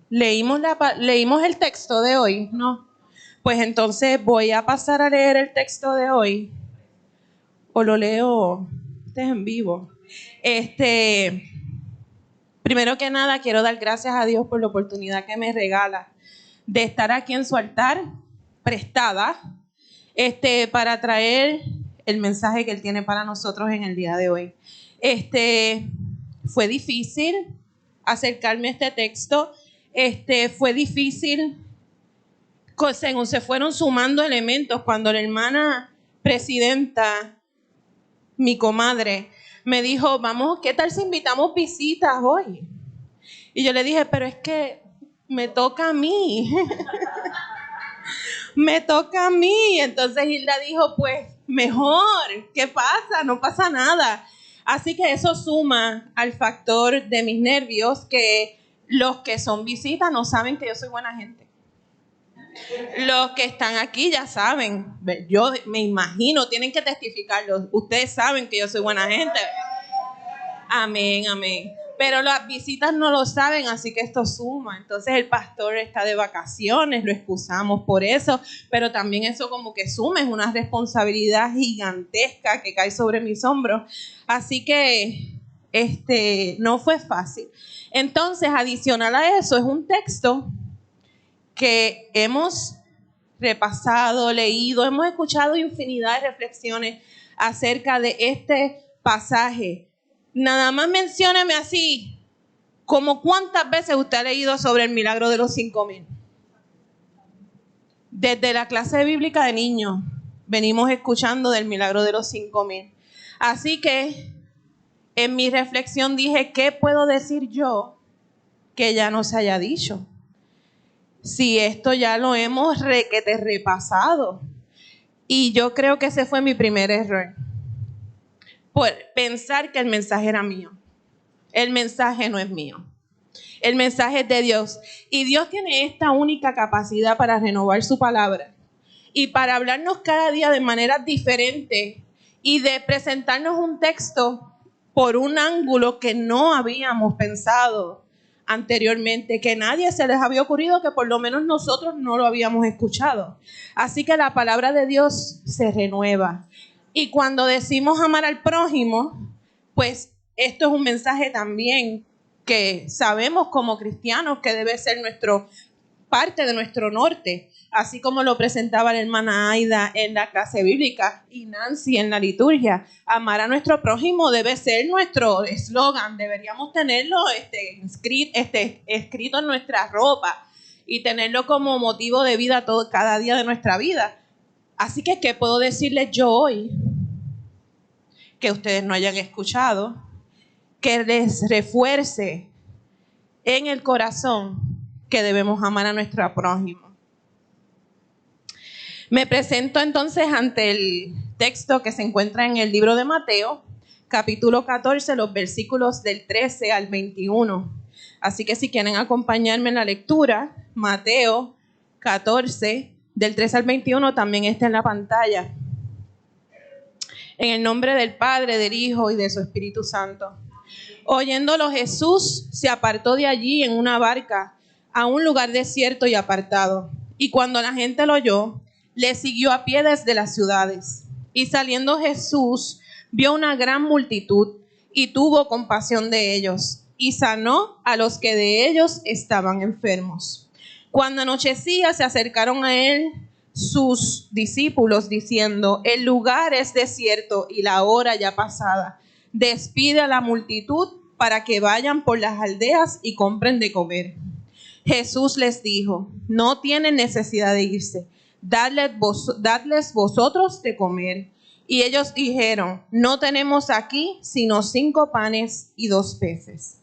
leímos el texto de hoy, ¿no? Pues entonces voy a pasar a leer el texto de hoy. O lo leo, este es en vivo. Primero que nada, quiero dar gracias a Dios por la oportunidad que me regala de estar aquí en su altar, prestada, para traer el mensaje que Él tiene para nosotros en el día de hoy. Fue difícil acercarme a este texto, fue difícil, según se fueron sumando elementos, cuando la hermana presidenta, mi comadre, me dijo, vamos, ¿qué tal si invitamos visitas hoy? Y yo le dije, pero es que me toca a mí. Me toca a mí. Entonces Hilda dijo, pues mejor, ¿qué pasa? No pasa nada. Así que eso suma al factor de mis nervios, que los que son visitas no saben que yo soy buena gente. Los que están aquí ya saben, yo me imagino, tienen que testificarlo. Ustedes saben que yo soy buena gente. Amén, amén. Pero las visitas no lo saben, así que esto suma. Entonces el pastor está de vacaciones, lo excusamos por eso, pero también eso como que suma, es una responsabilidad gigantesca que cae sobre mis hombros. Así que no fue fácil. Entonces, adicional a eso, es un texto que hemos repasado, leído, hemos escuchado infinidad de reflexiones acerca de este pasaje. Nada más mencióneme así, como cuántas veces usted ha leído sobre el milagro de los 5,000. Desde la clase bíblica de niños venimos escuchando del milagro de los 5,000. Así que en mi reflexión dije, ¿qué puedo decir yo que ya no se haya dicho? Si esto ya lo hemos repasado. Y yo creo que ese fue mi primer error. Por pensar que el mensaje era mío. El mensaje no es mío. El mensaje es de Dios. Y Dios tiene esta única capacidad para renovar su palabra y para hablarnos cada día de manera diferente y de presentarnos un texto por un ángulo que no habíamos pensado anteriormente, que nadie se les había ocurrido, que por lo menos nosotros no lo habíamos escuchado. Así que la palabra de Dios se renueva. Y cuando decimos amar al prójimo, pues esto es un mensaje también que sabemos como cristianos que debe ser parte de nuestro norte, así como lo presentaba la hermana Aida en la clase bíblica y Nancy en la liturgia. Amar a nuestro prójimo debe ser nuestro eslogan, deberíamos tenerlo escrito en nuestra ropa y tenerlo como motivo de vida cada día de nuestra vida. Así que, ¿qué puedo decirles yo hoy que ustedes no hayan escuchado, que les refuerce en el corazón que debemos amar a nuestro prójimo? Me presento entonces ante el texto que se encuentra en el libro de Mateo, capítulo 14, los versículos del 13 al 21. Así que si quieren acompañarme en la lectura, Mateo 14, del 13 al 21, también está en la pantalla. En el nombre del Padre, del Hijo y de su Espíritu Santo. Oyéndolo, Jesús se apartó de allí en una barca a un lugar desierto y apartado. Y cuando la gente lo oyó, le siguió a pie desde las ciudades. Y saliendo Jesús, vio una gran multitud y tuvo compasión de ellos, y sanó a los que de ellos estaban enfermos. Cuando anochecía, se acercaron a él sus discípulos diciendo: el lugar es desierto y la hora ya pasada. Despide a la multitud para que vayan por las aldeas y compren de comer. Jesús les dijo: no tienen necesidad de irse, dadles vosotros de comer. Y ellos dijeron: no tenemos aquí sino 5 panes y 2 peces.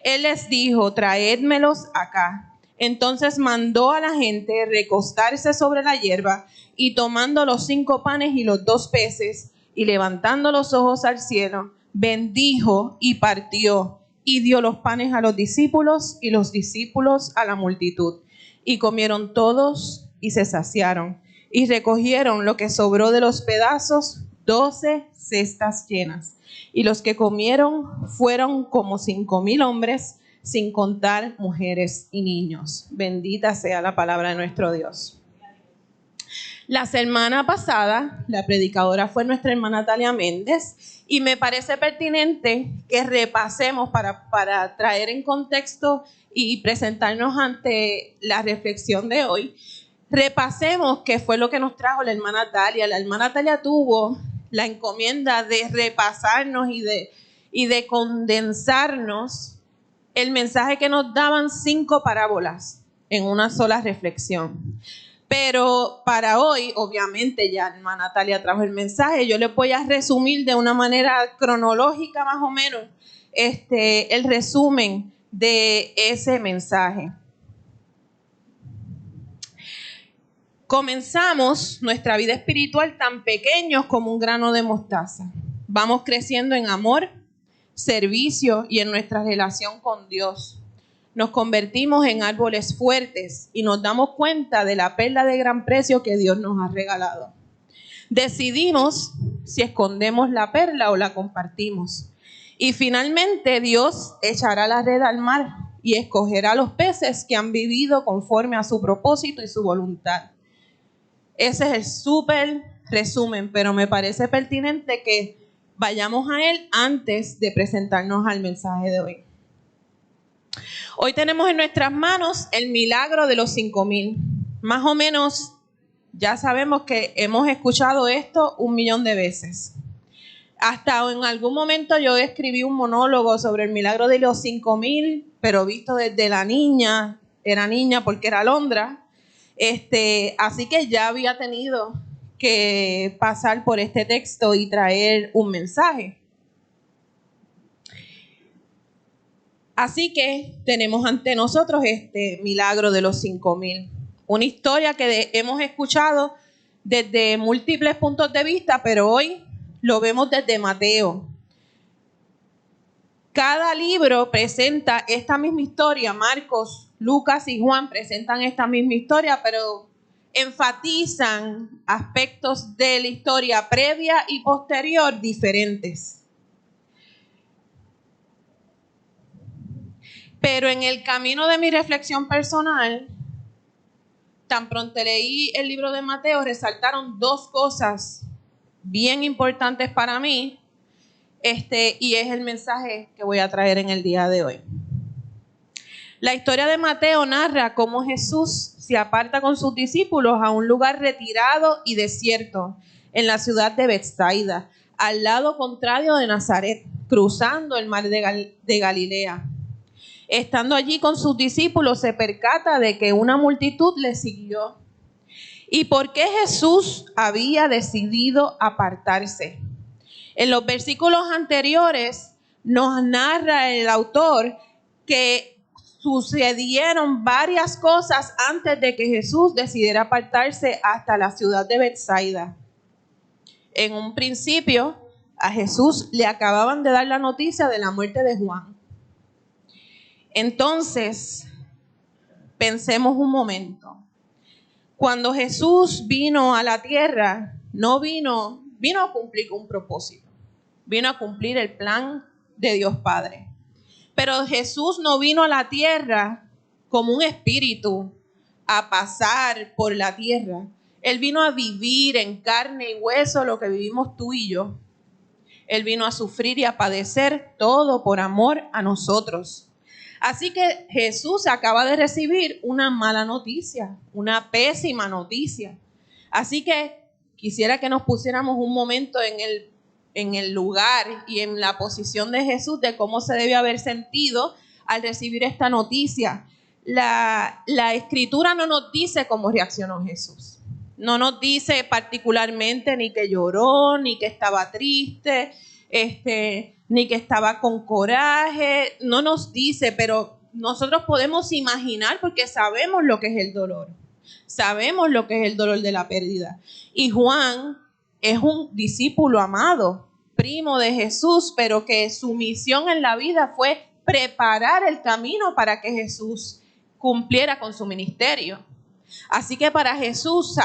Él les dijo: traédmelos acá. Entonces mandó a la gente recostarse sobre la hierba, y tomando los 5 panes y los 2 peces, y levantando los ojos al cielo, bendijo y partió, y dio los panes a los discípulos, y los discípulos a la multitud. Y comieron todos y se saciaron, y recogieron lo que sobró de los pedazos, 12 cestas llenas. Y los que comieron fueron como 5,000 hombres, sin contar mujeres y niños. Bendita sea la palabra de nuestro Dios. La semana pasada, la predicadora fue nuestra hermana Talia Méndez y me parece pertinente que repasemos para traer en contexto y presentarnos ante la reflexión de hoy. Repasemos qué fue lo que nos trajo la hermana Talia. La hermana Talia tuvo la encomienda de repasarnos y de condensarnos el mensaje que nos daban 5 parábolas en una sola reflexión. Pero para hoy, obviamente, ya hermana Natalia trajo el mensaje. Yo les voy a resumir de una manera cronológica más o menos el resumen de ese mensaje. Comenzamos nuestra vida espiritual tan pequeños como un grano de mostaza. Vamos creciendo en amor, servicio y en nuestra relación con Dios. Nos convertimos en árboles fuertes y nos damos cuenta de la perla de gran precio que Dios nos ha regalado. Decidimos si escondemos la perla o la compartimos. Y finalmente Dios echará la red al mar y escogerá los peces que han vivido conforme a su propósito y su voluntad. Ese es el súper resumen, pero me parece pertinente que vayamos a él antes de presentarnos al mensaje de hoy. Hoy tenemos en nuestras manos el milagro de los 5,000. Más o menos ya sabemos que hemos escuchado esto 1,000,000 de veces. Hasta en algún momento yo escribí un monólogo sobre el milagro de los 5,000, pero visto desde la niña, era niña porque era alondra. Así que ya había tenido que pasar por este texto y traer un mensaje. Así que tenemos ante nosotros este milagro de los 5,000. Una historia que hemos escuchado desde múltiples puntos de vista, pero hoy lo vemos desde Mateo. Cada libro presenta esta misma historia. Marcos, Lucas y Juan presentan esta misma historia, pero enfatizan aspectos de la historia previa y posterior diferentes. Pero en el camino de mi reflexión personal, tan pronto leí el libro de Mateo, resaltaron 2 cosas bien importantes para mí, y es el mensaje que voy a traer en el día de hoy. La historia de Mateo narra cómo Jesús se aparta con sus discípulos a un lugar retirado y desierto en la ciudad de Betsaida, al lado contrario de Nazaret, cruzando el mar de Galilea. Estando allí con sus discípulos, se percata de que una multitud le siguió. ¿Y por qué Jesús había decidido apartarse? En los versículos anteriores nos narra el autor que sucedieron varias cosas antes de que Jesús decidiera apartarse hasta la ciudad de Betsaida. En un principio, a Jesús le acababan de dar la noticia de la muerte de Juan. Entonces, pensemos un momento. Cuando Jesús vino a la tierra, no vino a cumplir un propósito. Vino a cumplir el plan de Dios Padre. Pero Jesús no vino a la tierra como un espíritu a pasar por la tierra. Él vino a vivir en carne y hueso lo que vivimos tú y yo. Él vino a sufrir y a padecer todo por amor a nosotros. Así que Jesús acaba de recibir una mala noticia, una pésima noticia. Así que quisiera que nos pusiéramos un momento en el lugar y en la posición de Jesús, de cómo se debe haber sentido al recibir esta noticia. La Escritura no nos dice cómo reaccionó Jesús. No nos dice particularmente ni que lloró, ni que estaba triste, ni que estaba con coraje. No nos dice, pero nosotros podemos imaginar porque sabemos lo que es el dolor. Sabemos lo que es el dolor de la pérdida. Y Juan es un discípulo amado, primo de Jesús, pero que su misión en la vida fue preparar el camino para que Jesús cumpliera con su ministerio. Así que para Jesús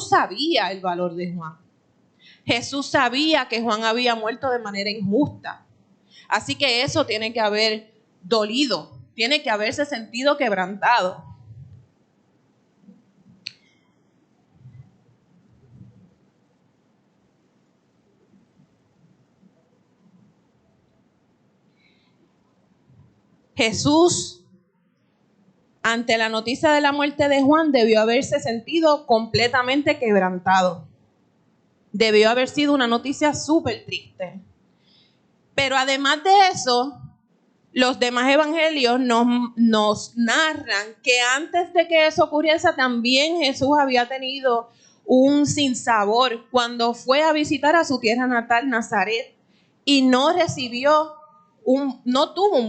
sabía el valor de Juan. Jesús sabía que Juan había muerto de manera injusta. Así que eso tiene que haber dolido, tiene que haberse sentido quebrantado. Jesús, ante la noticia de la muerte de Juan, debió haberse sentido completamente quebrantado. Debió haber sido una noticia súper triste. Pero además de eso, los demás evangelios nos narran que antes de que eso ocurriese, también Jesús había tenido un sinsabor cuando fue a visitar a su tierra natal, Nazaret, y no tuvo un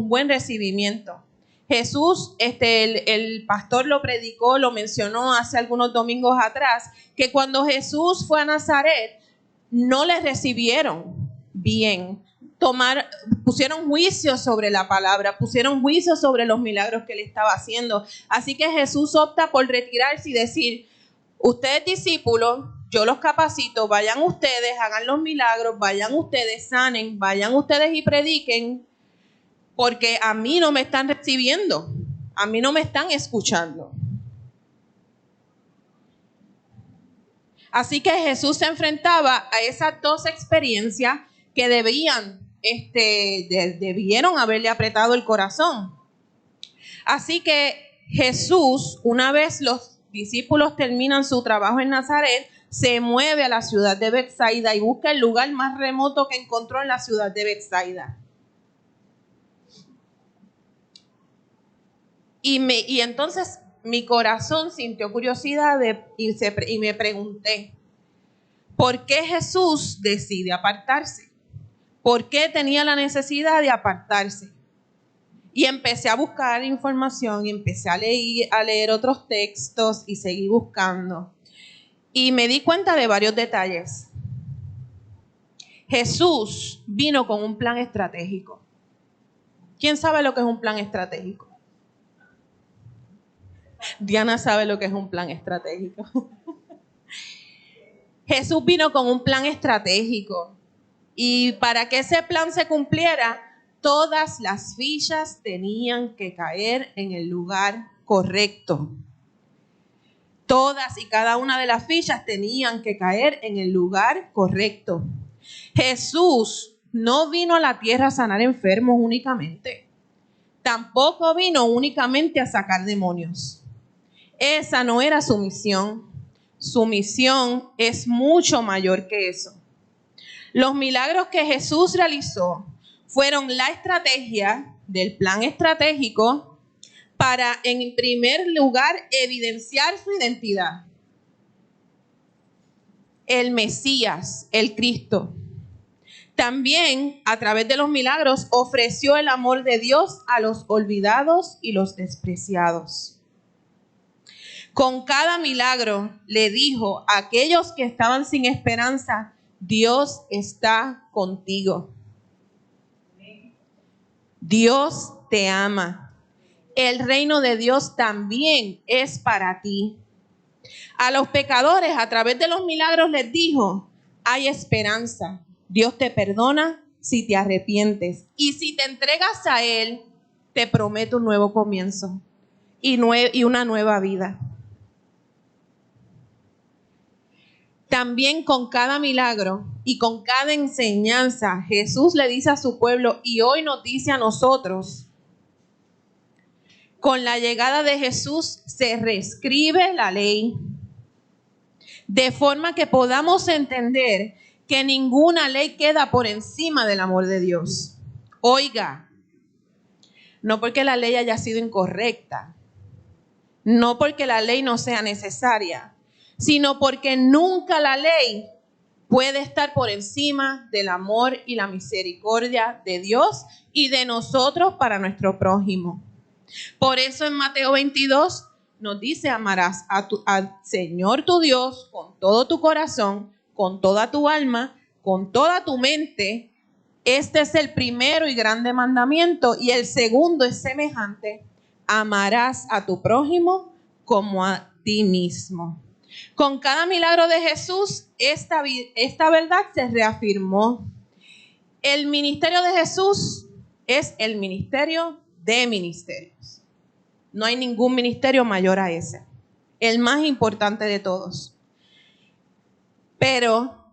buen recibimiento. Jesús, el pastor lo predicó, lo mencionó hace algunos domingos atrás, que cuando Jesús fue a Nazaret, no le recibieron bien. Pusieron juicio sobre la palabra, pusieron juicio sobre los milagros que él estaba haciendo. Así que Jesús opta por retirarse y decir: ustedes discípulos, yo los capacito, vayan ustedes, hagan los milagros, vayan ustedes, sanen, vayan ustedes y prediquen, porque a mí no me están recibiendo, a mí no me están escuchando. Así que Jesús se enfrentaba a esas dos experiencias que debieron haberle apretado el corazón. Así que Jesús, una vez los discípulos terminan su trabajo en Nazaret, se mueve a la ciudad de Betsaida y busca el lugar más remoto que encontró en la ciudad de Betsaida. Y entonces mi corazón sintió curiosidad y me pregunté, ¿por qué Jesús decide apartarse? ¿Por qué tenía la necesidad de apartarse? Y empecé a buscar información y empecé a leer otros textos y seguí buscando. Y me di cuenta de varios detalles. Jesús vino con un plan estratégico. ¿Quién sabe lo que es un plan estratégico? Diana sabe lo que es un plan estratégico. Jesús vino con un plan estratégico. Y para que ese plan se cumpliera, todas las fichas tenían que caer en el lugar correcto. Todas y cada una de las fichas tenían que caer en el lugar correcto. Jesús no vino a la tierra a sanar enfermos únicamente. Tampoco vino únicamente a sacar demonios. Esa no era su misión. Su misión es mucho mayor que eso. Los milagros que Jesús realizó fueron la estrategia del plan estratégico para, en primer lugar, evidenciar su identidad. El Mesías, el Cristo. También, a través de los milagros, ofreció el amor de Dios a los olvidados y los despreciados. Con cada milagro le dijo a aquellos que estaban sin esperanza: Dios está contigo. Dios te ama. El reino de Dios también es para ti. A los pecadores, a través de los milagros, les dijo: hay esperanza. Dios te perdona si te arrepientes. Y si te entregas a Él, te prometo un nuevo comienzo y una nueva vida. También con cada milagro y con cada enseñanza, Jesús le dice a su pueblo, y hoy nos dice a nosotros: con la llegada de Jesús se reescribe la ley, de forma que podamos entender que ninguna ley queda por encima del amor de Dios. Oiga, no porque la ley haya sido incorrecta, no porque la ley no sea necesaria, sino porque nunca la ley puede estar por encima del amor y la misericordia de Dios y de nosotros para nuestro prójimo. Por eso en Mateo 22 nos dice: amarás al Señor tu Dios con todo tu corazón, con toda tu alma, con toda tu mente. Este es el primero y grande mandamiento, y el segundo es semejante: amarás a tu prójimo como a ti mismo. Con cada milagro de Jesús, esta verdad se reafirmó. El ministerio de Jesús es el ministerio de ministerios. No hay ningún ministerio mayor a ese. El más importante de todos. Pero,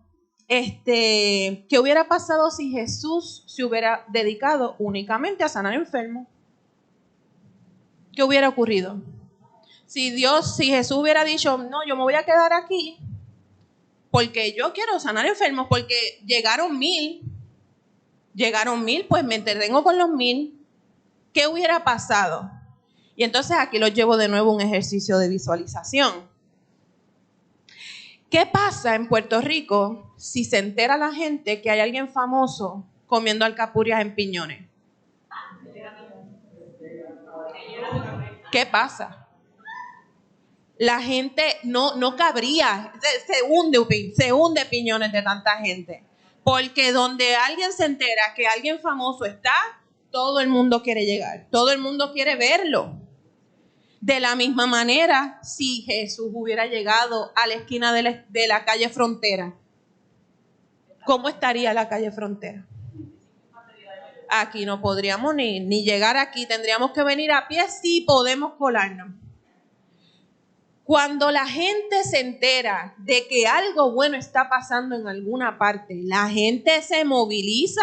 ¿qué hubiera pasado si Jesús se hubiera dedicado únicamente a sanar enfermos? ¿Qué hubiera ocurrido? Si Jesús hubiera dicho, no, yo me voy a quedar aquí porque yo quiero sanar enfermos, porque llegaron 1000, pues me entretengo con los 1000. ¿Qué hubiera pasado? Y entonces aquí los llevo de nuevo a un ejercicio de visualización. ¿Qué pasa en Puerto Rico si se entera la gente que hay alguien famoso comiendo alcapurrias en Piñones? ¿Qué pasa? La gente no cabría, se hunde Piñones de tanta gente. Porque donde alguien se entera que alguien famoso está, todo el mundo quiere llegar, todo el mundo quiere verlo. De la misma manera, si Jesús hubiera llegado a la esquina de la calle Frontera, ¿cómo estaría la calle Frontera? Aquí no podríamos ni llegar aquí, tendríamos que venir a pie, sí podemos colarnos. Cuando la gente se entera de que algo bueno está pasando en alguna parte, la gente se moviliza,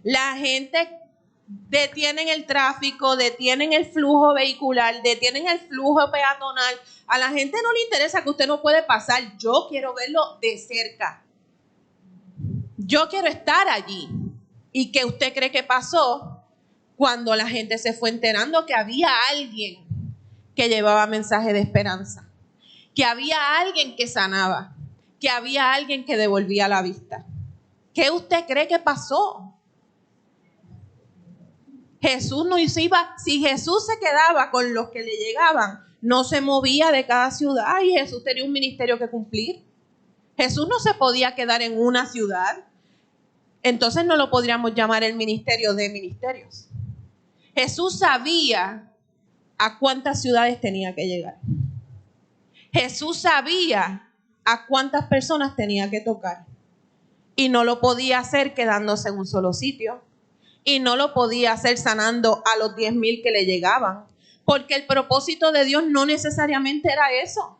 la gente detienen el tráfico, detienen el flujo vehicular, detienen el flujo peatonal. A la gente no le interesa que usted no puede pasar. Yo quiero verlo de cerca. Yo quiero estar allí. ¿Y qué usted cree que pasó cuando la gente se fue enterando que había alguien que llevaba mensaje de esperanza? Que había alguien que sanaba. Que había alguien que devolvía la vista. ¿Qué usted cree que pasó? Jesús no iba, si Jesús se quedaba con los que le llegaban, no se movía de cada ciudad y Jesús tenía un ministerio que cumplir. Jesús no se podía quedar en una ciudad. Entonces no lo podríamos llamar el ministerio de ministerios. Jesús sabía a cuántas ciudades tenía que llegar. Jesús sabía a cuántas personas tenía que tocar. Y no lo podía hacer quedándose en un solo sitio. Y no lo podía hacer sanando a los 10,000 que le llegaban. Porque el propósito de Dios no necesariamente era eso.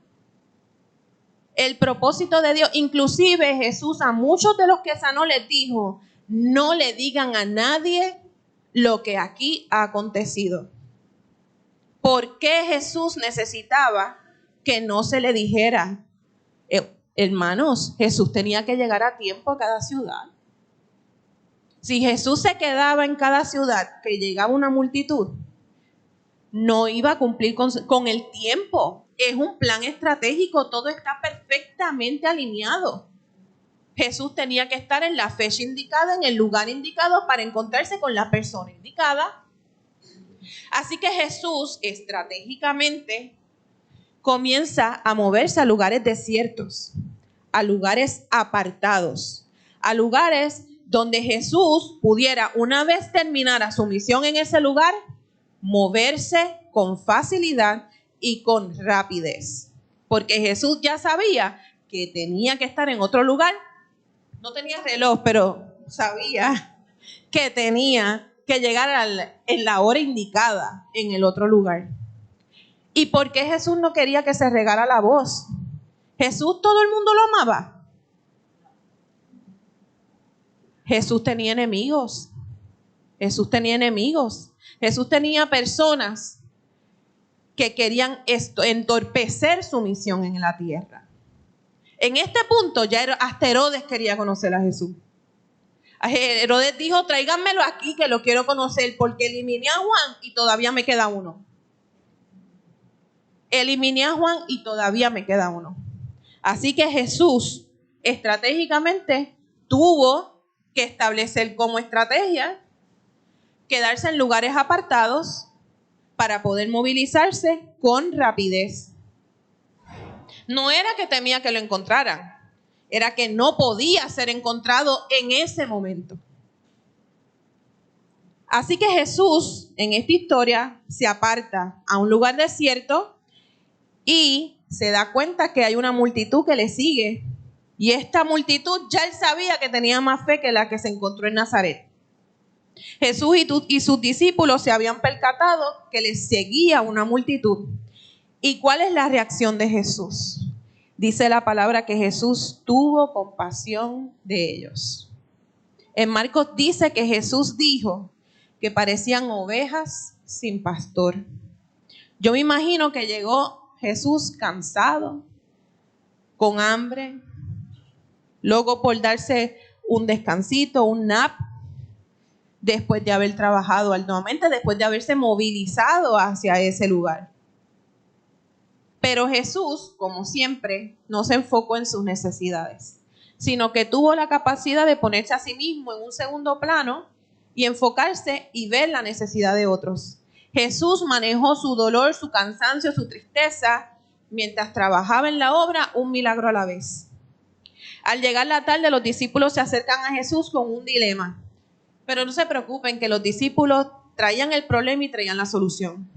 El propósito de Dios, inclusive Jesús a muchos de los que sanó les dijo, no le digan a nadie lo que aquí ha acontecido. ¿Por qué Jesús necesitaba que no se le dijera? Hermanos, Jesús tenía que llegar a tiempo a cada ciudad. Si Jesús se quedaba en cada ciudad que llegaba una multitud, no iba a cumplir con el tiempo. Es un plan estratégico, todo está perfectamente alineado. Jesús tenía que estar en la fecha indicada, en el lugar indicado para encontrarse con la persona indicada. Así que Jesús estratégicamente comienza a moverse a lugares desiertos, a lugares apartados, a lugares donde Jesús pudiera, una vez terminara su misión en ese lugar, moverse con facilidad y con rapidez. Porque Jesús ya sabía que tenía que estar en otro lugar. No tenía reloj, pero sabía que tenía que llegar en la hora indicada en el otro lugar. ¿Y por qué Jesús no quería que se regara la voz? Jesús, todo el mundo lo amaba. Jesús tenía enemigos. Jesús tenía enemigos. Jesús tenía personas que querían entorpecer su misión en la tierra. En este punto ya hasta Herodes quería conocer a Jesús. Herodes dijo, tráiganmelo aquí que lo quiero conocer porque eliminé a Juan y todavía me queda uno. Eliminé a Juan y todavía me queda uno. Así que Jesús estratégicamente tuvo que establecer como estrategia quedarse en lugares apartados para poder movilizarse con rapidez. No era que temía que lo encontraran, era que no podía ser encontrado en ese momento. Así que Jesús, en esta historia, se aparta a un lugar desierto y se da cuenta que hay una multitud que le sigue. Y esta multitud ya él sabía que tenía más fe que la que se encontró en Nazaret. Jesús y sus discípulos se habían percatado que les seguía una multitud. ¿Y cuál es la reacción de Jesús? Dice la palabra que Jesús tuvo compasión de ellos. En Marcos dice que Jesús dijo que parecían ovejas sin pastor. Yo me imagino que llegó Jesús cansado, con hambre, luego por darse un descansito, un nap, después de haber trabajado arduamente, después de haberse movilizado hacia ese lugar. Pero Jesús, como siempre, no se enfocó en sus necesidades, sino que tuvo la capacidad de ponerse a sí mismo en un segundo plano y enfocarse y ver la necesidad de otros. Jesús manejó su dolor, su cansancio, su tristeza, mientras trabajaba en la obra, un milagro a la vez. Al llegar la tarde, los discípulos se acercan a Jesús con un dilema. Pero no se preocupen, que los discípulos traían el problema y traían la solución.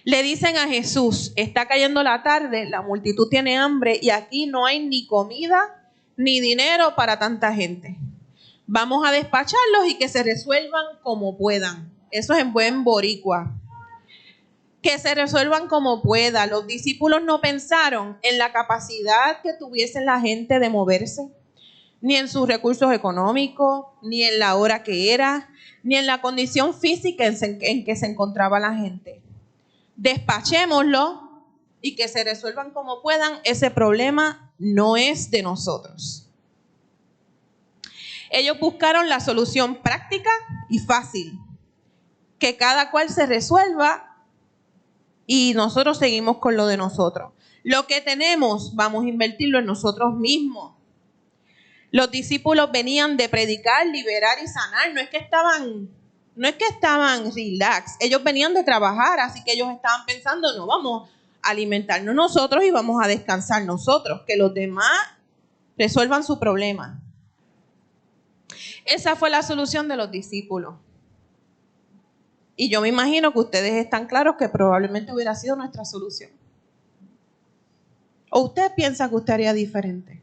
Le dicen a Jesús: está cayendo la tarde, la multitud tiene hambre y aquí no hay ni comida ni dinero para tanta gente. Vamos a despacharlos y que se resuelvan como puedan. Eso es en buen boricua. Que se resuelvan como puedan. Los discípulos no pensaron en la capacidad que tuviese la gente de moverse, ni en sus recursos económicos, ni en la hora que era, ni en la condición física en que se encontraba la gente. Despachémoslo y que se resuelvan como puedan. Ese problema no es de nosotros. Ellos buscaron la solución práctica y fácil, que cada cual se resuelva y nosotros seguimos con lo de nosotros. Lo que tenemos, vamos a invertirlo en nosotros mismos. Los discípulos venían de predicar, liberar y sanar. No es que estaban relax. Ellos venían de trabajar, así que ellos estaban pensando: no, vamos a alimentarnos nosotros y vamos a descansar nosotros, que los demás resuelvan su problema. Esa fue la solución de los discípulos. Y yo me imagino que ustedes están claros que probablemente hubiera sido nuestra solución. ¿O usted piensa que usted haría diferente?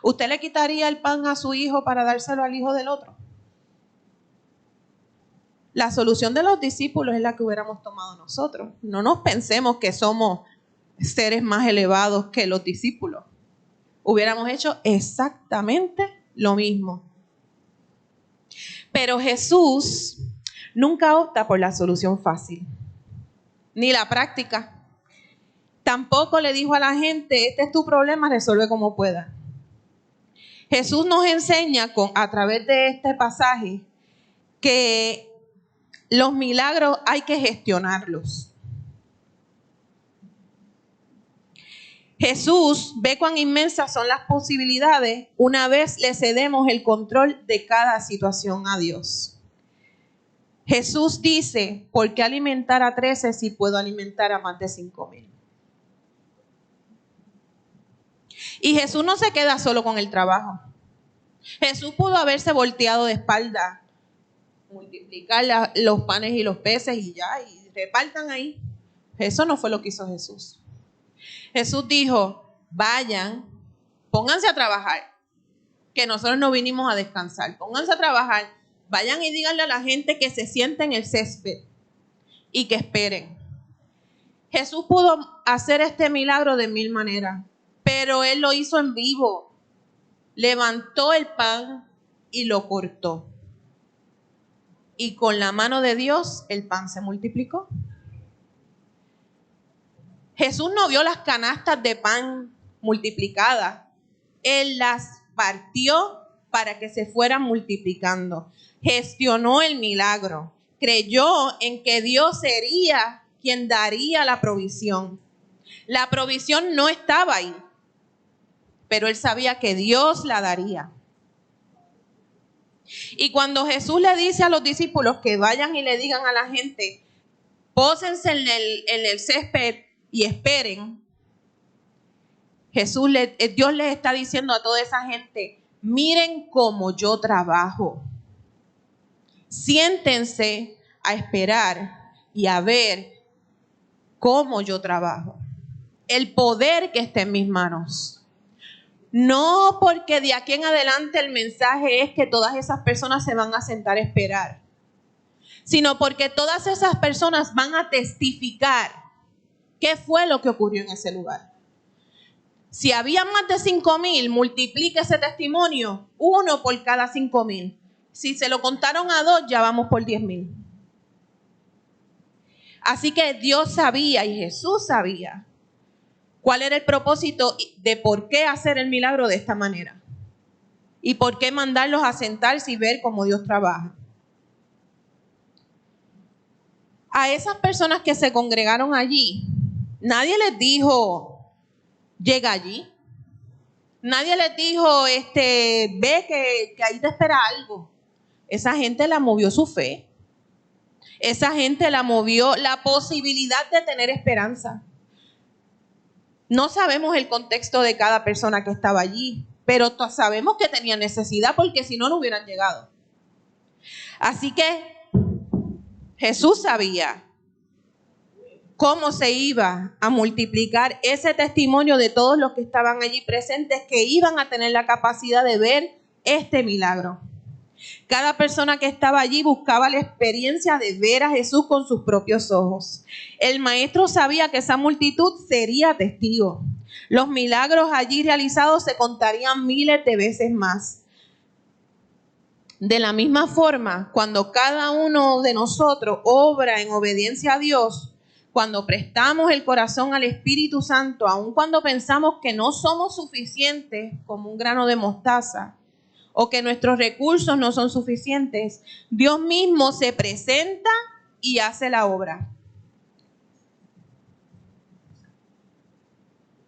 ¿Usted le quitaría el pan a su hijo para dárselo al hijo del otro? La solución de los discípulos es la que hubiéramos tomado nosotros. No nos pensemos que somos seres más elevados que los discípulos. Hubiéramos hecho exactamente lo mismo. Pero Jesús nunca opta por la solución fácil, ni la práctica. Tampoco le dijo a la gente: este es tu problema, resuelve como puedas. Jesús nos enseña a través de este pasaje que los milagros hay que gestionarlos. Jesús ve cuán inmensas son las posibilidades una vez le cedemos el control de cada situación a Dios. Jesús dice: ¿por qué alimentar a 13 si puedo alimentar a más de 5,000? Y Jesús no se queda solo con el trabajo. Jesús pudo haberse volteado de espalda, multiplicar los panes y los peces y repartan ahí. Eso no fue lo que hizo Jesús. Jesús dijo: vayan, pónganse a trabajar, que nosotros no vinimos a descansar. Pónganse a trabajar, vayan y díganle a la gente que se siente en el césped y que esperen. Jesús pudo hacer este milagro de 1000 maneras, pero Él lo hizo en vivo. Levantó el pan y lo cortó. Y con la mano de Dios el pan se multiplicó. Jesús no vio las canastas de pan multiplicadas. Él las partió para que se fueran multiplicando. Gestionó el milagro. Creyó en que Dios sería quien daría la provisión. La provisión no estaba ahí, pero él sabía que Dios la daría. Y cuando Jesús le dice a los discípulos que vayan y le digan a la gente: pósense en el césped y esperen, Dios les está diciendo a toda esa gente: miren cómo yo trabajo. Siéntense a esperar y a ver cómo yo trabajo. El poder que está en mis manos. No porque de aquí en adelante el mensaje es que todas esas personas se van a sentar a esperar, sino porque todas esas personas van a testificar qué fue lo que ocurrió en ese lugar. Si había más de 5,000, multiplica ese testimonio, 1 por cada 5,000. Si se lo contaron a 2, ya vamos por 10,000. Así que Dios sabía y Jesús sabía cuál era el propósito de por qué hacer el milagro de esta manera. Y por qué mandarlos a sentarse y ver cómo Dios trabaja. A esas personas que se congregaron allí, nadie les dijo, llega allí. Nadie les dijo, ve que ahí te espera algo. Esa gente la movió su fe. Esa gente la movió la posibilidad de tener esperanza. No sabemos el contexto de cada persona que estaba allí, pero sabemos que tenían necesidad porque si no, no hubieran llegado. Así que Jesús sabía cómo se iba a multiplicar ese testimonio de todos los que estaban allí presentes, que iban a tener la capacidad de ver este milagro. Cada persona que estaba allí buscaba la experiencia de ver a Jesús con sus propios ojos. El maestro sabía que esa multitud sería testigo. Los milagros allí realizados se contarían miles de veces más. De la misma forma, cuando cada uno de nosotros obra en obediencia a Dios, cuando prestamos el corazón al Espíritu Santo, aun cuando pensamos que no somos suficientes como un grano de mostaza, o que nuestros recursos no son suficientes, Dios mismo se presenta y hace la obra.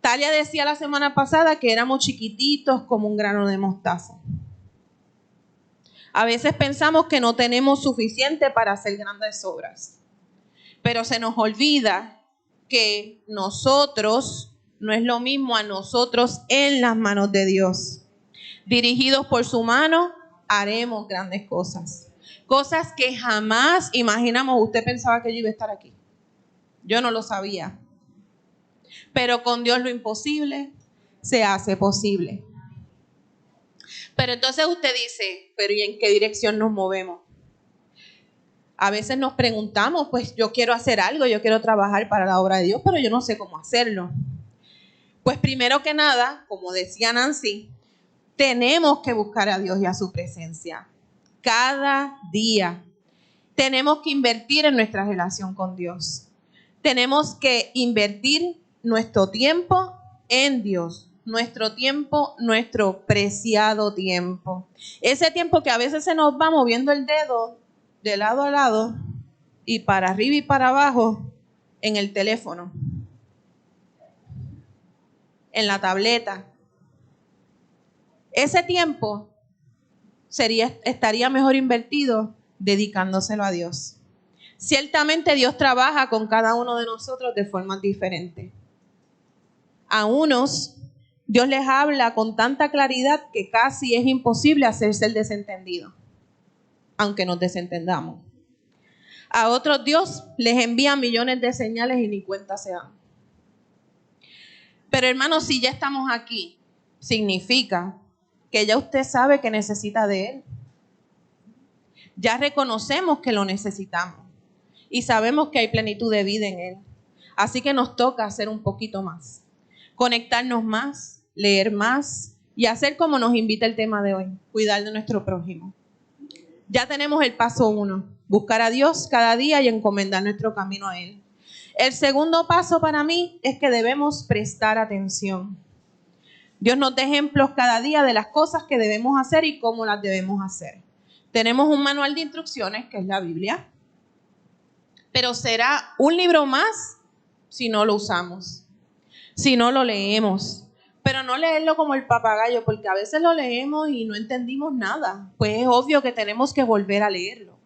Talia decía la semana pasada que éramos chiquititos como un grano de mostaza. A veces pensamos que no tenemos suficiente para hacer grandes obras, pero se nos olvida que nosotros no es lo mismo a nosotros en las manos de Dios. Dirigidos por su mano, haremos grandes cosas. Cosas que jamás imaginamos. Usted pensaba que yo iba a estar aquí. Yo no lo sabía. Pero con Dios lo imposible se hace posible. Pero entonces usted dice, pero ¿y en qué dirección nos movemos? A veces nos preguntamos, pues yo quiero hacer algo, yo quiero trabajar para la obra de Dios, pero yo no sé cómo hacerlo. Pues primero que nada, como decía Nancy, tenemos que buscar a Dios y a su presencia. Cada día tenemos que invertir en nuestra relación con Dios. Tenemos que invertir nuestro tiempo en Dios. Nuestro tiempo, nuestro preciado tiempo. Ese tiempo que a veces se nos va moviendo el dedo de lado a lado y para arriba y para abajo en el teléfono, en la tableta. Ese tiempo estaría mejor invertido dedicándoselo a Dios. Ciertamente Dios trabaja con cada uno de nosotros de formas diferentes. A unos Dios les habla con tanta claridad que casi es imposible hacerse el desentendido, aunque nos desentendamos. A otros Dios les envía millones de señales y ni cuenta se dan. Pero hermanos, si ya estamos aquí, significa que ya usted sabe que necesita de Él. Ya reconocemos que lo necesitamos y sabemos que hay plenitud de vida en Él. Así que nos toca hacer un poquito más, conectarnos más, leer más y hacer como nos invita el tema de hoy, cuidar de nuestro prójimo. Ya tenemos el paso 1, buscar a Dios cada día y encomendar nuestro camino a Él. El segundo paso para mí es que debemos prestar atención. Dios nos da ejemplos cada día de las cosas que debemos hacer y cómo las debemos hacer. Tenemos un manual de instrucciones, que es la Biblia, pero será un libro más si no lo usamos, si no lo leemos. Pero no leerlo como el papagayo, porque a veces lo leemos y no entendimos nada. Pues es obvio que tenemos que volver a leerlo.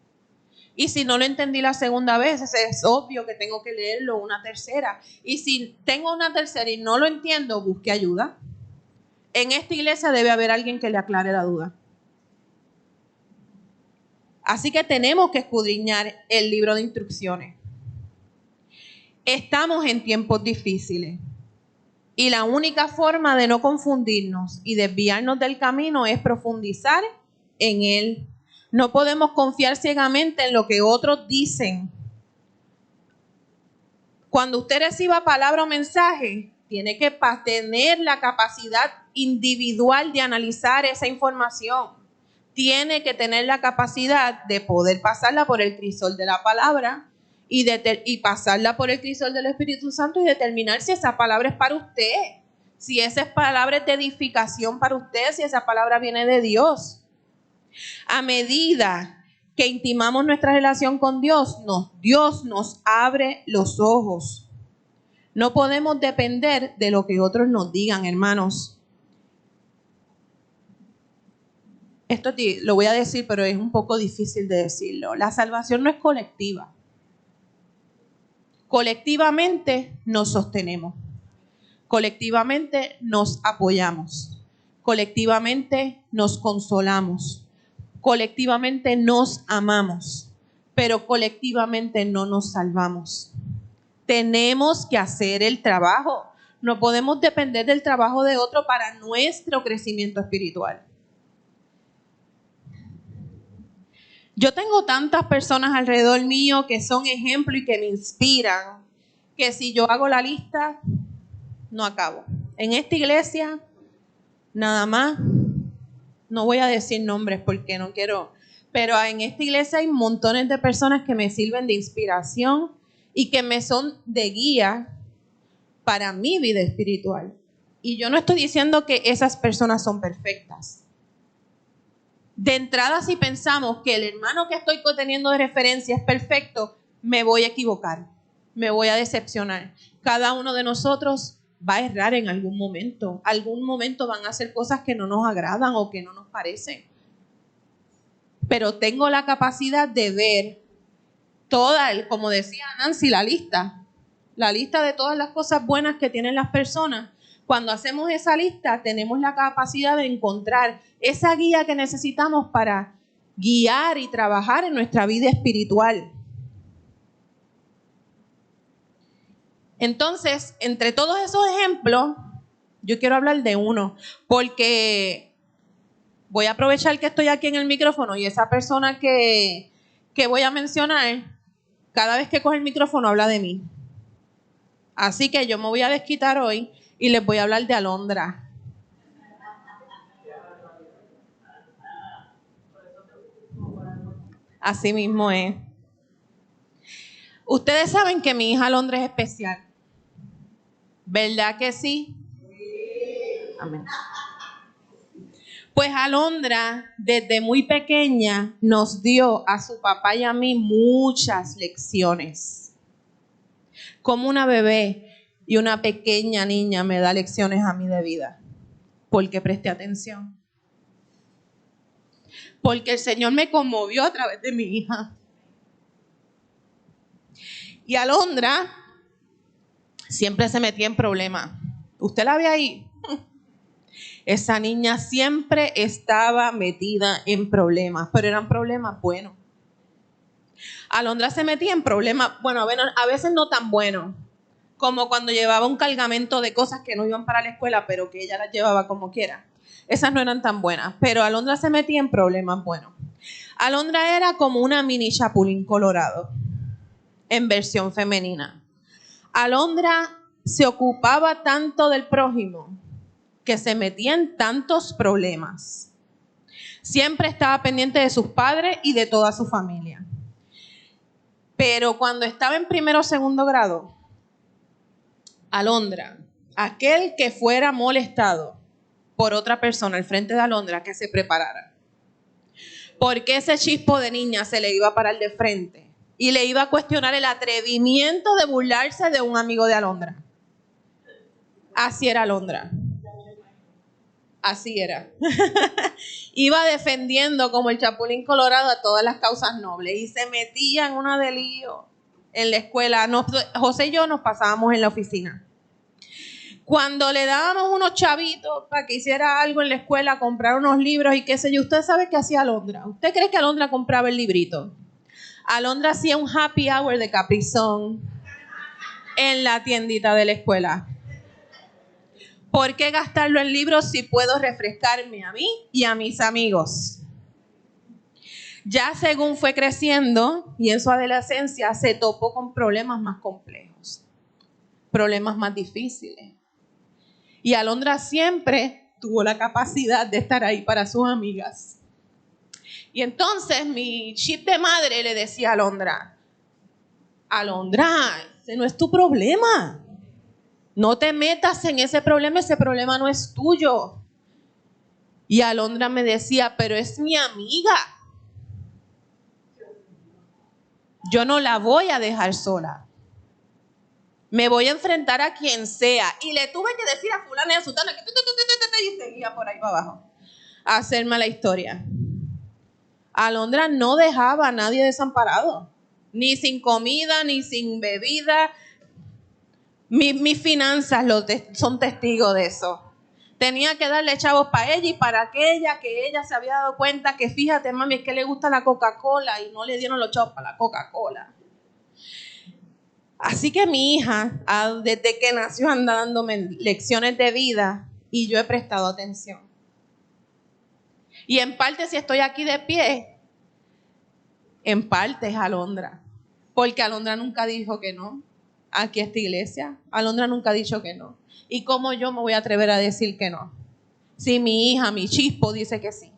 Y si no lo entendí la segunda vez, es obvio que tengo que leerlo una tercera. Y si tengo una tercera y no lo entiendo, busque ayuda. En esta iglesia debe haber alguien que le aclare la duda. Así que tenemos que escudriñar el libro de instrucciones. Estamos en tiempos difíciles. Y la única forma de no confundirnos y desviarnos del camino es profundizar en Él. No podemos confiar ciegamente en lo que otros dicen. Cuando usted reciba palabra o mensaje, tiene que tener la capacidad individual de analizar esa información. Tiene que tener la capacidad de poder pasarla por el crisol de la palabra y pasarla por el crisol del Espíritu Santo y determinar si esa palabra es para usted, si esa palabra es de edificación para usted, si esa palabra viene de Dios. A medida que intimamos nuestra relación con Dios nos abre los ojos. No podemos depender de lo que otros nos digan, hermanos. Esto lo voy a decir, pero es un poco difícil de decirlo. La salvación no es colectiva. Colectivamente nos sostenemos. Colectivamente nos apoyamos. Colectivamente nos consolamos. Colectivamente nos amamos. Pero colectivamente no nos salvamos. Tenemos que hacer el trabajo. No podemos depender del trabajo de otro para nuestro crecimiento espiritual. Yo tengo tantas personas alrededor mío que son ejemplo y que me inspiran, que si yo hago la lista, no acabo. En esta iglesia, nada más, no voy a decir nombres porque no quiero, pero en esta iglesia hay montones de personas que me sirven de inspiración y que me son de guía para mi vida espiritual. Y yo no estoy diciendo que esas personas son perfectas. De entrada, si pensamos que el hermano que estoy teniendo de referencia es perfecto, me voy a equivocar, me voy a decepcionar. Cada uno de nosotros va a errar en algún momento. Algún momento van a hacer cosas que no nos agradan o que no nos parecen. Pero tengo la capacidad de ver toda, como decía Nancy, la lista de todas las cosas buenas que tienen las personas. Cuando hacemos esa lista, tenemos la capacidad de encontrar esa guía que necesitamos para guiar y trabajar en nuestra vida espiritual. Entonces, entre todos esos ejemplos, yo quiero hablar de uno, porque voy a aprovechar que estoy aquí en el micrófono y esa persona que voy a mencionar, cada vez que coge el micrófono habla de mí. Así que yo me voy a desquitar hoy y les voy a hablar de Alondra. Así mismo es. Ustedes saben que mi hija Alondra es especial. ¿Verdad que sí? Amén. Pues Alondra, desde muy pequeña, nos dio a su papá y a mí muchas lecciones. Como una bebé y una pequeña niña me da lecciones a mí de vida. Porque presté atención. Porque el Señor me conmovió a través de mi hija. Y Alondra siempre se metía en problemas. ¿Usted la ve ahí? Esa niña siempre estaba metida en problemas, pero eran problemas buenos. Alondra se metía en problemas, bueno, a veces no tan buenos, como cuando llevaba un cargamento de cosas que no iban para la escuela, pero que ella las llevaba como quiera. Esas no eran tan buenas, pero Alondra se metía en problemas buenos. Alondra era como una mini Chapulín Colorado, en versión femenina. Alondra se ocupaba tanto del prójimo que se metía en tantos problemas. Siempre estaba pendiente de sus padres y de toda su familia. Pero cuando estaba en primero o segundo grado, Alondra, aquel que fuera molestado por otra persona al frente de Alondra, que se preparara. Porque ese chispo de niña se le iba a parar de frente y le iba a cuestionar el atrevimiento de burlarse de un amigo de Alondra. Así era Alondra. Así era. Iba defendiendo como el Chapulín Colorado a todas las causas nobles y se metía en una de lío en la escuela. José y yo nos pasábamos en la oficina. Cuando le dábamos unos chavitos para que hiciera algo en la escuela, comprar unos libros y qué sé yo, ¿usted sabe qué hacía Alondra? ¿Usted cree que Alondra compraba el librito? Alondra hacía un happy hour de Capri Sun en la tiendita de la escuela. ¿Por qué gastarlo en libros si puedo refrescarme a mí y a mis amigos? Ya según fue creciendo y en su adolescencia se topó con problemas más complejos, problemas más difíciles. Y Alondra siempre tuvo la capacidad de estar ahí para sus amigas. Y entonces mi chip de madre le decía a Alondra, ese no es tu problema. No te metas en ese problema no es tuyo. Y Alondra me decía, pero es mi amiga. Yo no la voy a dejar sola. Me voy a enfrentar a quien sea. Y le tuve que decir a fulana y a sutana que y seguía por ahí para abajo a hacerme la historia. Alondra no dejaba a nadie desamparado. Ni sin comida, ni sin bebida. Mis finanzas son testigos de eso. Tenía que darle chavos para ella y para aquella que ella se había dado cuenta que, fíjate, mami, es que le gusta la Coca-Cola y no le dieron los chavos para la Coca-Cola. Así que mi hija, desde que nació, anda dándome lecciones de vida y yo he prestado atención. Y en parte, si estoy aquí de pie, en parte es Alondra. Porque Alondra nunca dijo que no. Aquí a esta iglesia, Alondra nunca ha dicho que no. ¿Y cómo yo me voy a atrever a decir que no? Si mi hija, mi chispo, dice que sí.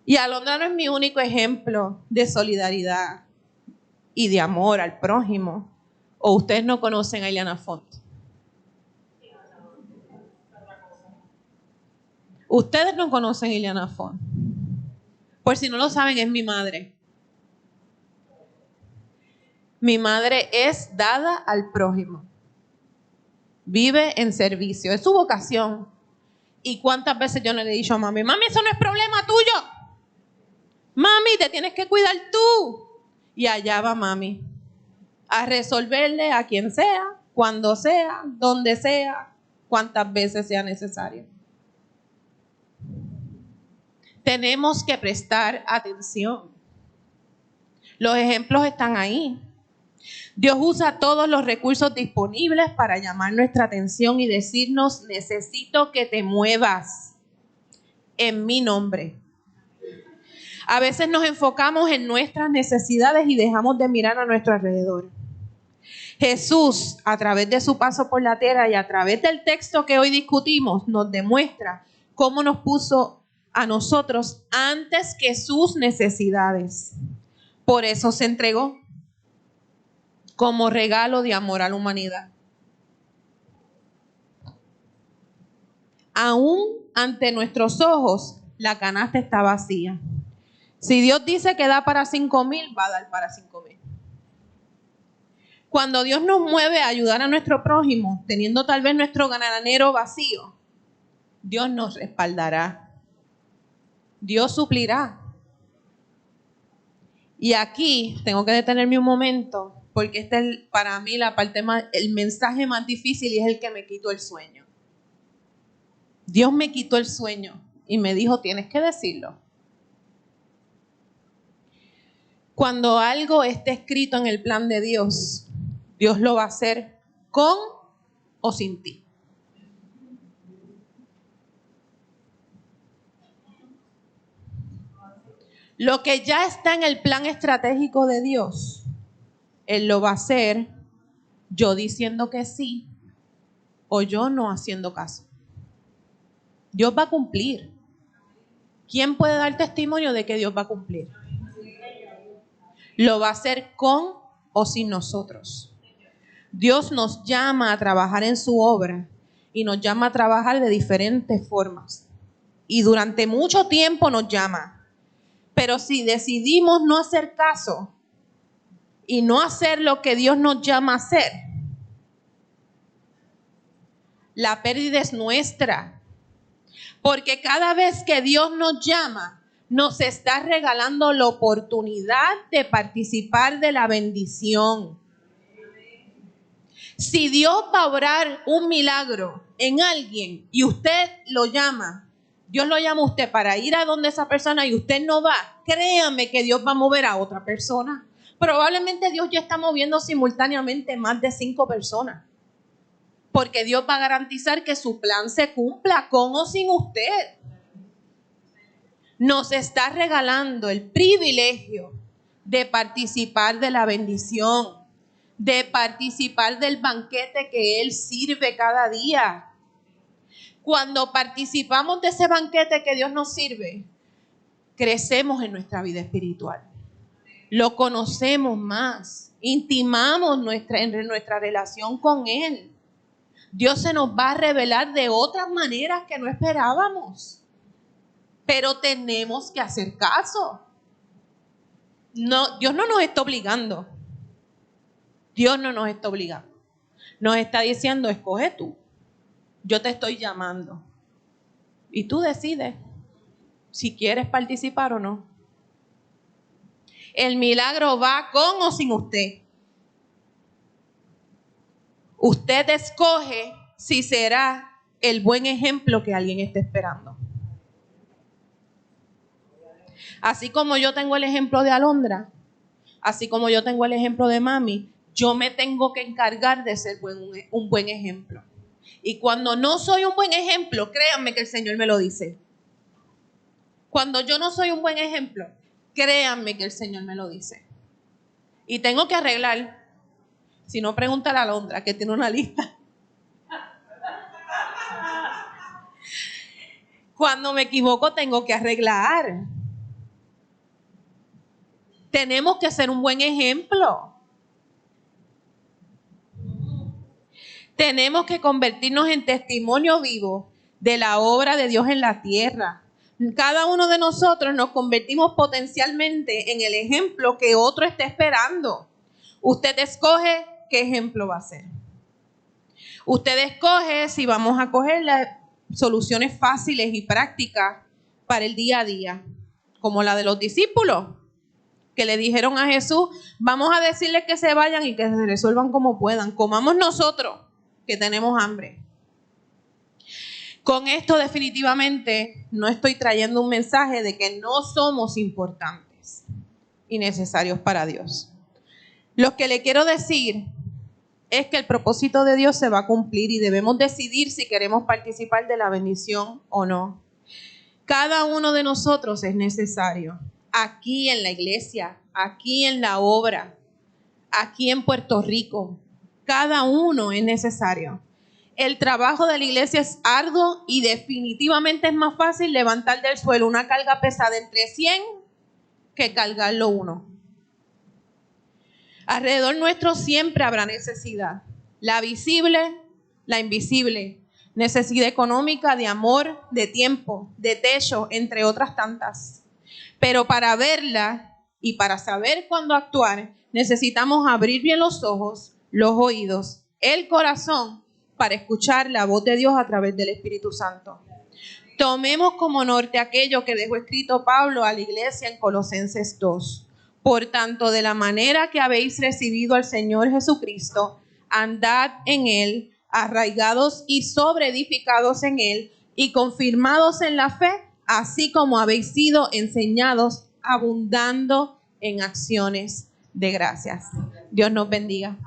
Y Alondra no es mi único ejemplo de solidaridad y de amor al prójimo. ¿O ustedes no conocen a Ileana Font? Ustedes no conocen a Ileana Font. Por si no lo saben, es mi madre. Mi madre es dada al prójimo. Vive en servicio. Es su vocación. ¿Y cuántas veces yo no le he dicho a mami, mami, eso no es problema tuyo? Mami, te tienes que cuidar tú. Y allá va mami a resolverle a quien sea, cuando sea, donde sea, cuántas veces sea necesario. Tenemos que prestar atención. Los ejemplos están ahí. Dios usa todos los recursos disponibles para llamar nuestra atención y decirnos, necesito que te muevas en mi nombre. A veces nos enfocamos en nuestras necesidades y dejamos de mirar a nuestro alrededor. Jesús, a través de su paso por la tierra y a través del texto que hoy discutimos, nos demuestra cómo nos puso a nosotros antes que sus necesidades. Por eso se entregó como regalo de amor a la humanidad. Aún ante nuestros ojos, la canasta está vacía. Si Dios dice que da para 5,000, va a dar para 5,000. Cuando Dios nos mueve a ayudar a nuestro prójimo, teniendo tal vez nuestro granero vacío, Dios nos respaldará. Dios suplirá. Y aquí tengo que detenerme un momento, porque esta es para mí el mensaje más difícil y es el que me quitó el sueño. Dios me quitó el sueño y me dijo, tienes que decirlo. Cuando algo esté escrito en el plan de Dios, Dios lo va a hacer con o sin ti. Lo que ya está en el plan estratégico de Dios, Él lo va a hacer yo diciendo que sí o yo no haciendo caso. Dios va a cumplir. ¿Quién puede dar testimonio de que Dios va a cumplir? Lo va a hacer con o sin nosotros. Dios nos llama a trabajar en su obra y nos llama a trabajar de diferentes formas. Y durante mucho tiempo nos llama. Pero si decidimos no hacer caso y no hacer lo que Dios nos llama a hacer, la pérdida es nuestra. Porque cada vez que Dios nos llama, nos está regalando la oportunidad de participar de la bendición. Si Dios va a obrar un milagro en alguien y usted lo llama, Dios lo llama a usted para ir a donde esa persona y usted no va, créame que Dios va a mover a otra persona. Probablemente Dios ya está moviendo simultáneamente más de 5 personas. Porque Dios va a garantizar que su plan se cumpla con o sin usted. Nos está regalando el privilegio de participar de la bendición, de participar del banquete que Él sirve cada día. Cuando participamos de ese banquete que Dios nos sirve, crecemos en nuestra vida espiritual. Lo conocemos más, intimamos nuestra relación con Él. Dios se nos va a revelar de otras maneras que no esperábamos. Pero tenemos que hacer caso. No, Dios no nos está obligando. Dios no nos está obligando. Nos está diciendo, escoge tú. Yo te estoy llamando. Y tú decides si quieres participar o no. El milagro va con o sin usted. Usted escoge si será el buen ejemplo que alguien está esperando. Así como yo tengo el ejemplo de Alondra, así como yo tengo el ejemplo de mami, yo me tengo que encargar de ser un buen ejemplo. Y cuando no soy un buen ejemplo, créanme que el Señor me lo dice. Cuando yo no soy un buen ejemplo, créanme que el Señor me lo dice. Y tengo que arreglar. Si no, pregúntale a Alondra, que tiene una lista. Cuando me equivoco, tengo que arreglar. Tenemos que ser un buen ejemplo. Tenemos que convertirnos en testimonio vivo de la obra de Dios en la tierra. Cada uno de nosotros nos convertimos potencialmente en el ejemplo que otro está esperando. Usted escoge qué ejemplo va a ser. Usted escoge si vamos a coger las soluciones fáciles y prácticas para el día a día, como la de los discípulos, que le dijeron a Jesús, vamos a decirles que se vayan y que se resuelvan como puedan. Comamos nosotros, que tenemos hambre. Con esto definitivamente no estoy trayendo un mensaje de que no somos importantes y necesarios para Dios. Lo que le quiero decir es que el propósito de Dios se va a cumplir y debemos decidir si queremos participar de la bendición o no. Cada uno de nosotros es necesario. Aquí en la iglesia, aquí en la obra, aquí en Puerto Rico, cada uno es necesario. El trabajo de la iglesia es arduo y definitivamente es más fácil levantar del suelo una carga pesada entre 100 que cargarlo uno. Alrededor nuestro siempre habrá necesidad. La visible, la invisible. Necesidad económica, de amor, de tiempo, de techo, entre otras tantas. Pero para verla y para saber cuándo actuar, necesitamos abrir bien los ojos, los oídos, el corazón, para escuchar la voz de Dios a través del Espíritu Santo. Tomemos como norte aquello que dejó escrito Pablo a la iglesia en Colosenses 2. Por tanto, de la manera que habéis recibido al Señor Jesucristo, andad en Él, arraigados y sobreedificados en Él, y confirmados en la fe, así como habéis sido enseñados, abundando en acciones de gracias. Dios nos bendiga.